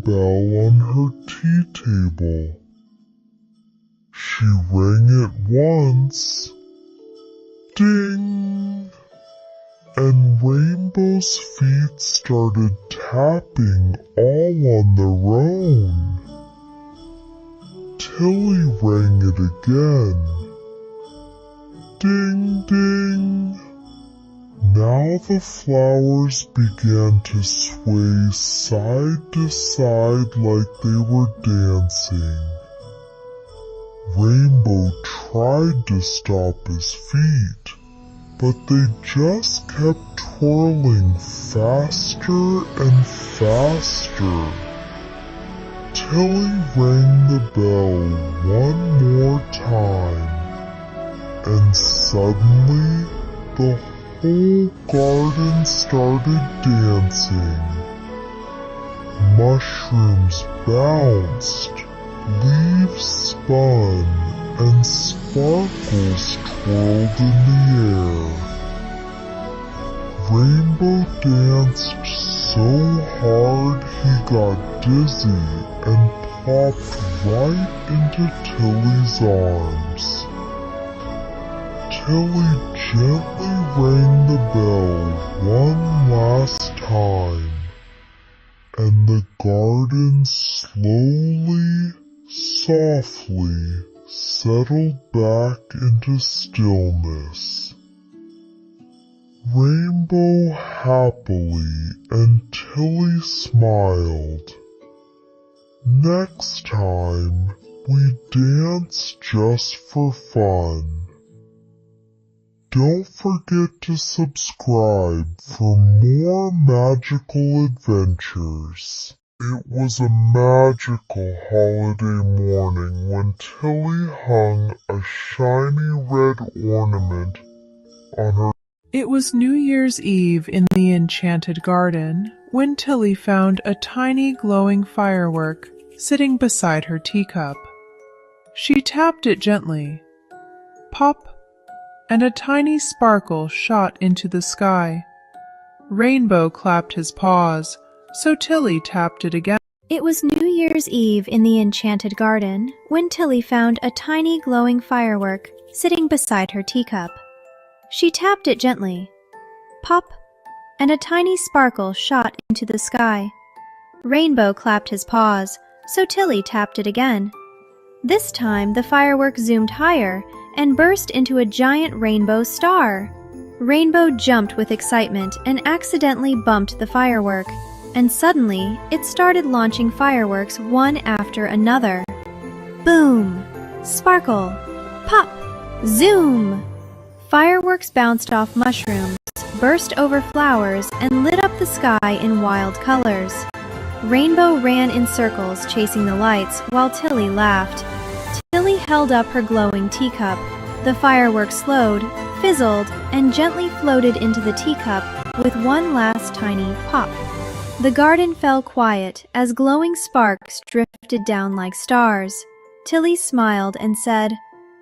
bell on her tea table. She rang it once, ding, and Rainbow's feet started tapping all on their own. Tilly rang it again, ding, ding. Now the flowers began to sway side to side like they were dancing. Rainbow tried to stop his feet, but they just kept twirling faster and faster. Tilly rang the bell one more time, and suddenly the whole garden started dancing. Mushrooms bounced, leaves spun, and sparkles twirled in the air. Rainbow danced so hard he got dizzy and plopped right into Tilly's arms. Tilly gently rang the bell one last time, and the garden slowly, softly settled back into stillness. Rainbow happily and Tilly smiled. Next time, we dance just for fun. Don't forget to subscribe for more magical adventures. It was a magical holiday morning when Tilly hung a shiny red ornament on her. It was New Year's Eve in the enchanted garden when Tilly found a tiny glowing firework sitting beside her teacup. She tapped it gently. Pop! And a tiny sparkle shot into the sky. Rainbow clapped his paws, so Tilly tapped it again. It was New Year's Eve in the enchanted garden when Tilly found a tiny glowing firework sitting beside her teacup. She tapped it gently. Pop! And a tiny sparkle shot into the sky. Rainbow clapped his paws, so Tilly tapped it again. This time the firework zoomed higher and burst into a giant rainbow star. Rainbow jumped with excitement and accidentally bumped the firework, and suddenly it started launching fireworks one after another. Boom! Sparkle! Pop! Zoom! Fireworks bounced off mushrooms, burst over flowers, and lit up the sky in wild colors. Rainbow ran in circles chasing the lights while Tilly laughed. Tilly held up her glowing teacup. The fireworks slowed, fizzled, and gently floated into the teacup with one last tiny pop. The garden fell quiet as glowing sparks drifted down like stars. Tilly smiled and said,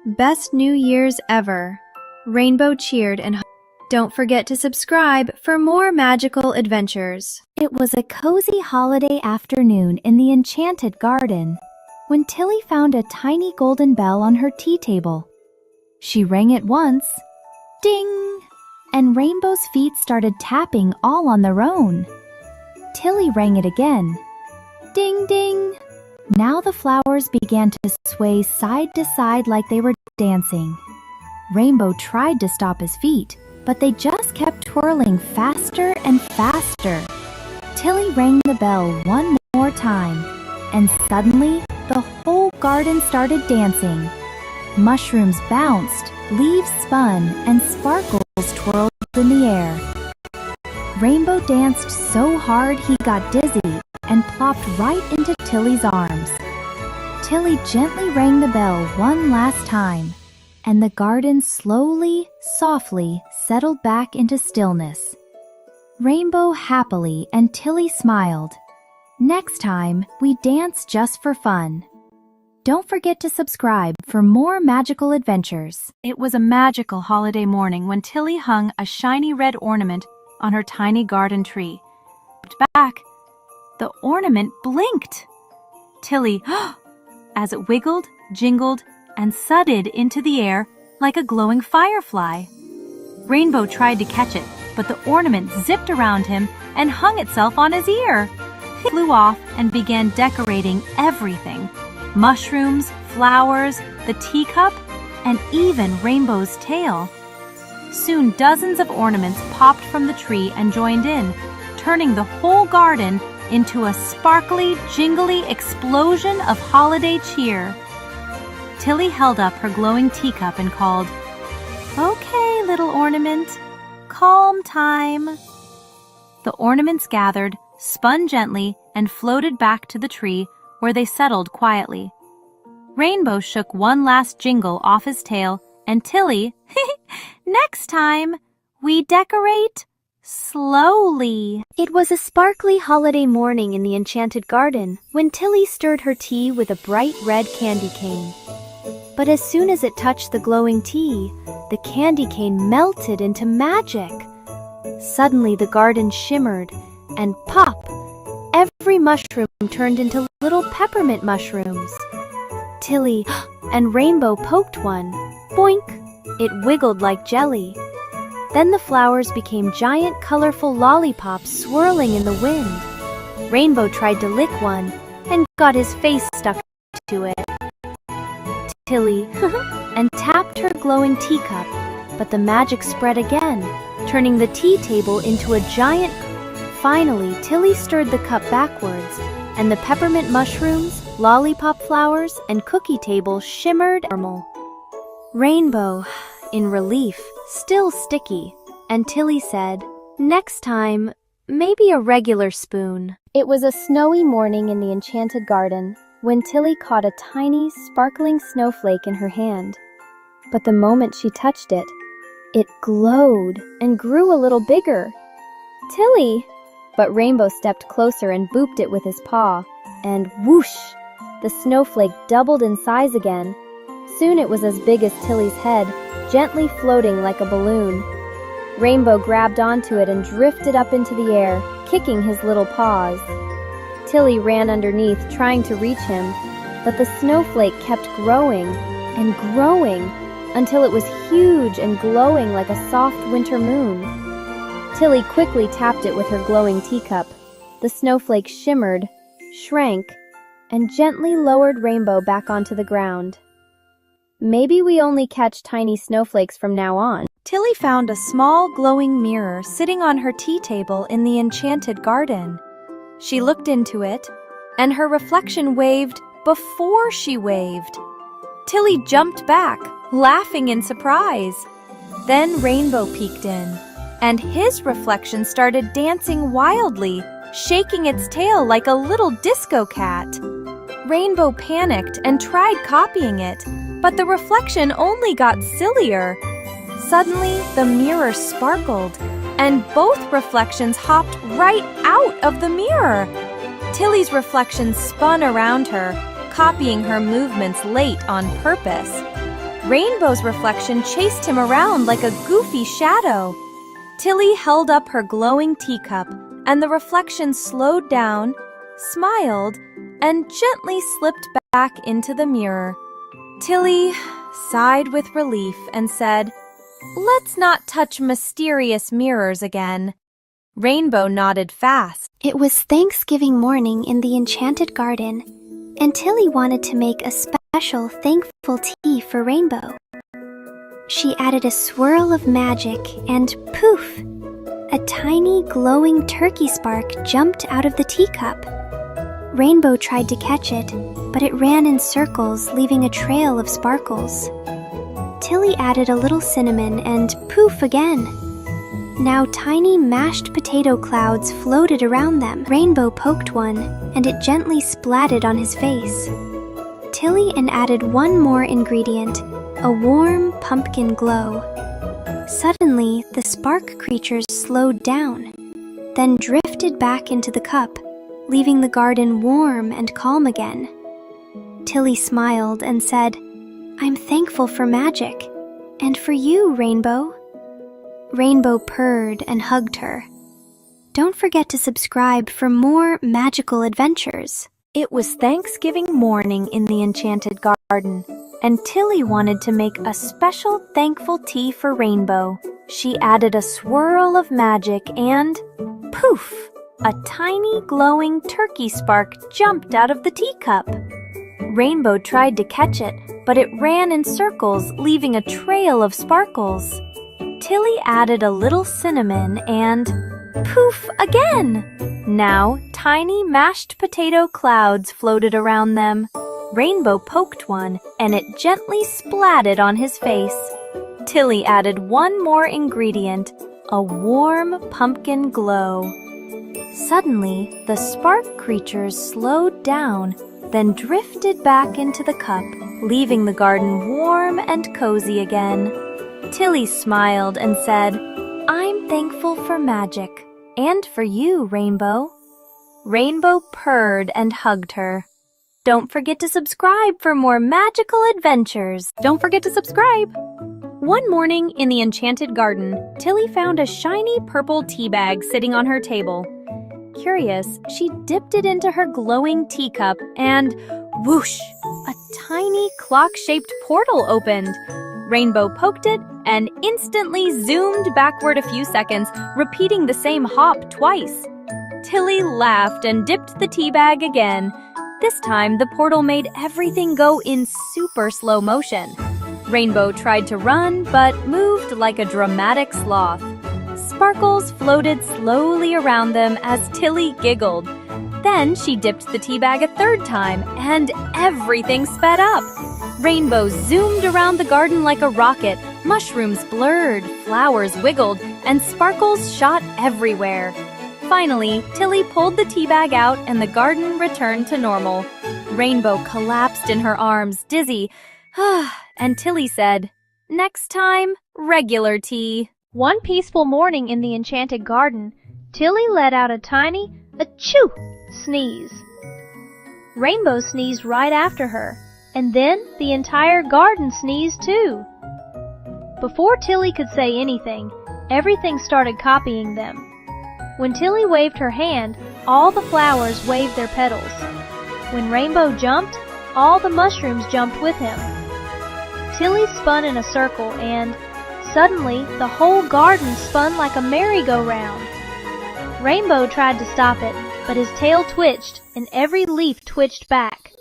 "Best New Year's ever." Rainbow cheered and don't forget to subscribe for more magical adventures. It was a cozy holiday afternoon in the enchanted garden when Tilly found a tiny golden bell on her tea table. She rang it once, ding, and Rainbow's feet started tapping all on their own. Tilly rang it again, ding, ding. Now the flowers began to sway side to side like they were dancing. Rainbow tried to stop his feet, but they just kept twirling faster and faster. Tilly rang the bell one more time, and suddenly the whole garden started dancing. Mushrooms bounced, leaves spun, and sparkles twirled in the air. Rainbow danced so hard he got dizzy and plopped right into Tilly's arms. Tilly gently rang the bell one last time, and the garden slowly, softly settled back into stillness. Rainbow happily and Tilly smiled. Next time, we dance just for fun. Don't forget to subscribe for more magical adventures. It was a magical holiday morning when Tilly hung a shiny red ornament on her tiny garden tree. Back, the ornament blinked. Tilly, as it wiggled, jingled, and thudded into the air like a glowing firefly. Rainbow tried to catch it, but the ornament zipped around him and hung itself on his ear. He flew off and began decorating everything: mushrooms, flowers, the teacup, and even Rainbow's tail. Soon dozens of ornaments popped from the tree and joined in, turning the whole garden into a sparkly, jingly explosion of holiday cheer. Tilly held up her glowing teacup and called, "Okay, little ornament, calm time." The ornaments gathered, spun gently, and floated back to the tree, where they settled quietly. Rainbow shook one last jingle off his tail, and Tilly, "Next time, we decorate slowly." It was a sparkly holiday morning in the enchanted garden when Tilly stirred her tea with a bright red candy cane. But as soon as it touched the glowing tea, the candy cane melted into magic. Suddenly the garden shimmered, and pop! Every mushroom turned into little peppermint mushrooms. Tilly and Rainbow poked one. Boink! It wiggled like jelly. Then the flowers became giant colorful lollipops swirling in the wind. Rainbow tried to lick one and got his face stuck to it. Tilly and tapped her glowing teacup, but the magic spread again, turning the tea table into a giant. Finally, Tilly stirred the cup backwards, and the peppermint mushrooms, lollipop flowers, and cookie table shimmered normal. Rainbow, in relief, still sticky, and Tilly said, "Next time, maybe a regular spoon." It was a snowy morning in the enchanted garden when Tilly caught a tiny, sparkling snowflake in her hand. But the moment she touched it, it glowed and grew a little bigger. "Tilly!" But Rainbow stepped closer and booped it with his paw, and whoosh! The snowflake doubled in size again. Soon it was as big as Tilly's head, gently floating like a balloon. Rainbow grabbed onto it and drifted up into the air, kicking his little paws. Tilly ran underneath, trying to reach him, but the snowflake kept growing and growing until it was huge and glowing like a soft winter moon. Tilly quickly tapped it with her glowing teacup. The snowflake shimmered, shrank, and gently lowered Rainbow back onto the ground. Maybe we only catch tiny snowflakes from now on. Tilly found a small glowing mirror sitting on her tea table in the enchanted garden. She looked into it, and her reflection waved before she waved. Tilly jumped back, laughing in surprise. Then Rainbow peeked in, and his reflection started dancing wildly, shaking its tail like a little disco cat. Rainbow panicked and tried copying it, but the reflection only got sillier. Suddenly, the mirror sparkled, and both reflections hopped right out of the mirror. Tilly's reflection spun around her, copying her movements late on purpose. Rainbow's reflection chased him around like a goofy shadow. Tilly held up her glowing teacup, and the reflection slowed down, smiled, and gently slipped back into the mirror. Tilly sighed with relief and said, "Let's not touch mysterious mirrors again." Rainbow nodded fast. It was Thanksgiving morning in the enchanted garden, and Tilly wanted to make a special thankful tea for Rainbow. She added a swirl of magic, and poof! A tiny glowing turkey spark jumped out of the teacup. Rainbow tried to catch it, but it ran in circles, leaving a trail of sparkles. Tilly added a little cinnamon, and poof again. Now tiny mashed potato clouds floated around them. Rainbow poked one, and it gently splatted on his face. Tilly added one more ingredient, a warm pumpkin glow. Suddenly, the spark creatures slowed down, then drifted back into the cup, leaving the garden warm and calm again. Tilly smiled and said, "I'm thankful for magic, and for you, Rainbow." Rainbow purred and hugged her. Don't forget to subscribe for more magical adventures. It was Thanksgiving morning in the Enchanted Garden, and Tilly wanted to make a special thankful tea for Rainbow. She added a swirl of magic and, poof! A tiny glowing turkey spark jumped out of the teacup. Rainbow tried to catch it, but it ran in circles, leaving a trail of sparkles. Tilly added a little cinnamon and, poof again! Now, tiny mashed potato clouds floated around them. Rainbow poked one, and it gently splatted on his face. Tilly added one more ingredient, a warm pumpkin glow. Suddenly, the spark creatures slowed down, then drifted back into the cup, leaving the garden warm and cozy again. Tilly smiled and said, "I'm thankful for magic, and for you, Rainbow." Rainbow purred and hugged her. Don't forget to subscribe for more magical adventures. Don't forget to subscribe! One morning in the Enchanted Garden, Tilly found a shiny purple tea bag sitting on her table. Curious, she dipped it into her glowing teacup and whoosh! A tiny clock-shaped portal opened. Rainbow poked it and instantly zoomed backward a few seconds, repeating the same hop twice. Tilly laughed and dipped the tea bag again. This time, the portal made everything go in super slow motion. Rainbow tried to run, but moved like a dramatic sloth. Sparkles floated slowly around them as Tilly giggled. Then she dipped the tea bag a third time, and everything sped up. Rainbow zoomed around the garden like a rocket. Mushrooms blurred, flowers wiggled, and sparkles shot everywhere. Finally, Tilly pulled the tea bag out and the garden returned to normal. Rainbow collapsed in her arms, dizzy. And Tilly said, "Next time, regular tea." One peaceful morning in the Enchanted Garden, Tilly let out a tiny achoo sneeze. Rainbow sneezed right after her, and then the entire garden sneezed too. Before Tilly could say anything, everything started copying them. When Tilly waved her hand, all the flowers waved their petals. When Rainbow jumped, all the mushrooms jumped with him. Tilly spun in a circle and, suddenly, the whole garden spun like a merry-go-round. Rainbow tried to stop it, but his tail twitched and every leaf twitched back.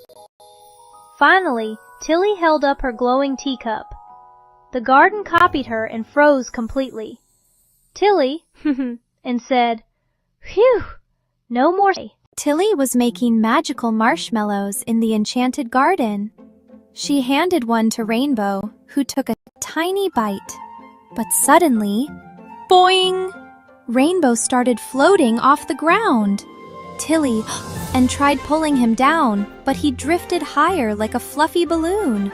Finally, Tilly held up her glowing teacup. The garden copied her and froze completely. Tilly, and said, "Phew, no more." Tilly was making magical marshmallows in the Enchanted Garden. She handed one to Rainbow, who took a tiny bite. But suddenly, boing! Rainbow started floating off the ground. Tilly and tried pulling him down, but he drifted higher like a fluffy balloon.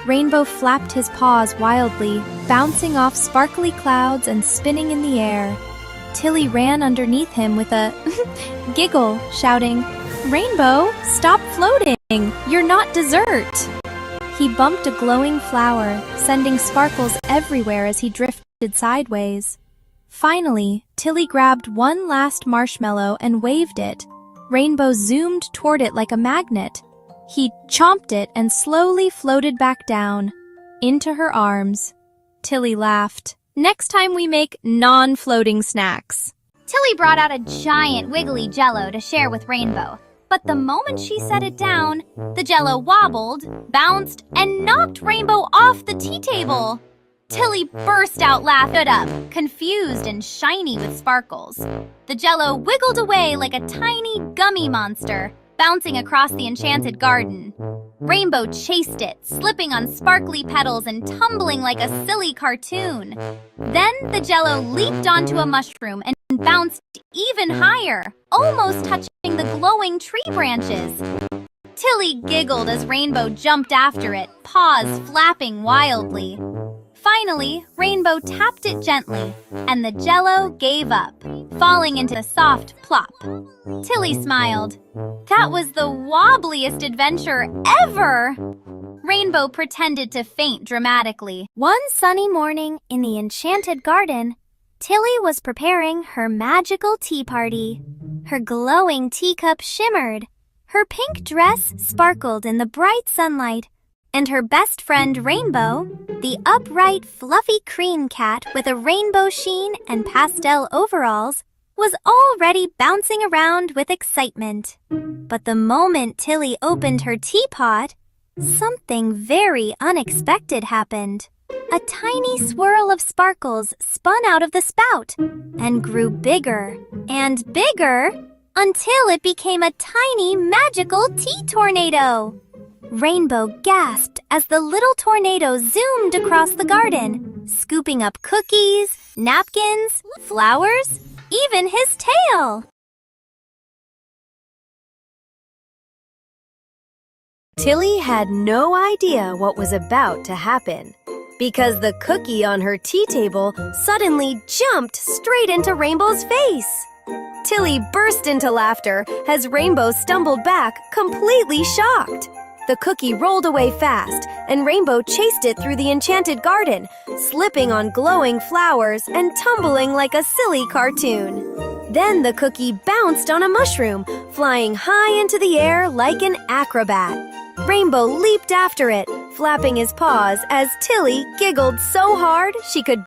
Rainbow flapped his paws wildly, bouncing off sparkly clouds and spinning in the air. Tilly ran underneath him with a giggle, shouting, "Rainbow, stop floating! You're not dessert!" He bumped a glowing flower, sending sparkles everywhere as he drifted sideways. Finally, Tilly grabbed one last marshmallow and waved it. Rainbow zoomed toward it like a magnet. He chomped it and slowly floated back down, into her arms. Tilly laughed. "Next time we make non-floating snacks." Tilly brought out a giant wiggly Jell-O to share with Rainbow. But the moment she set it down, the Jell-O wobbled, bounced, and knocked Rainbow off the tea table. Tilly burst out laughing up, confused and shiny with sparkles. The Jell-O wiggled away like a tiny gummy monster, bouncing across the Enchanted Garden. Rainbow chased it, slipping on sparkly petals and tumbling like a silly cartoon. Then the Jell-O leaped onto a mushroom and bounced even higher, almost touching the glowing tree branches. Tilly giggled as Rainbow jumped after it, paws flapping wildly. Finally, Rainbow tapped it gently, and the Jell-O gave up, falling into a soft plop. Tilly smiled. That was the wobbliest adventure ever! Rainbow pretended to faint dramatically. One sunny morning in the Enchanted Garden, Tilly was preparing her magical tea party. Her glowing teacup shimmered. Her pink dress sparkled in the bright sunlight. And her best friend Rainbow, the upright, fluffy cream cat with a rainbow sheen and pastel overalls, was already bouncing around with excitement. But the moment Tilly opened her teapot, something very unexpected happened. A tiny swirl of sparkles spun out of the spout and grew bigger and bigger until it became a tiny magical tea tornado. Rainbow gasped as the little tornado zoomed across the garden, scooping up cookies, napkins, flowers, even his tail. Tilly had no idea what was about to happen, because the cookie on her tea table suddenly jumped straight into Rainbow's face. Tilly burst into laughter as Rainbow stumbled back, completely shocked. The cookie rolled away fast, and Rainbow chased it through the enchanted garden, slipping on glowing flowers and tumbling like a silly cartoon. Then the cookie bounced on a mushroom, flying high into the air like an acrobat. Rainbow leaped after it, flapping his paws as Tilly giggled so hard she could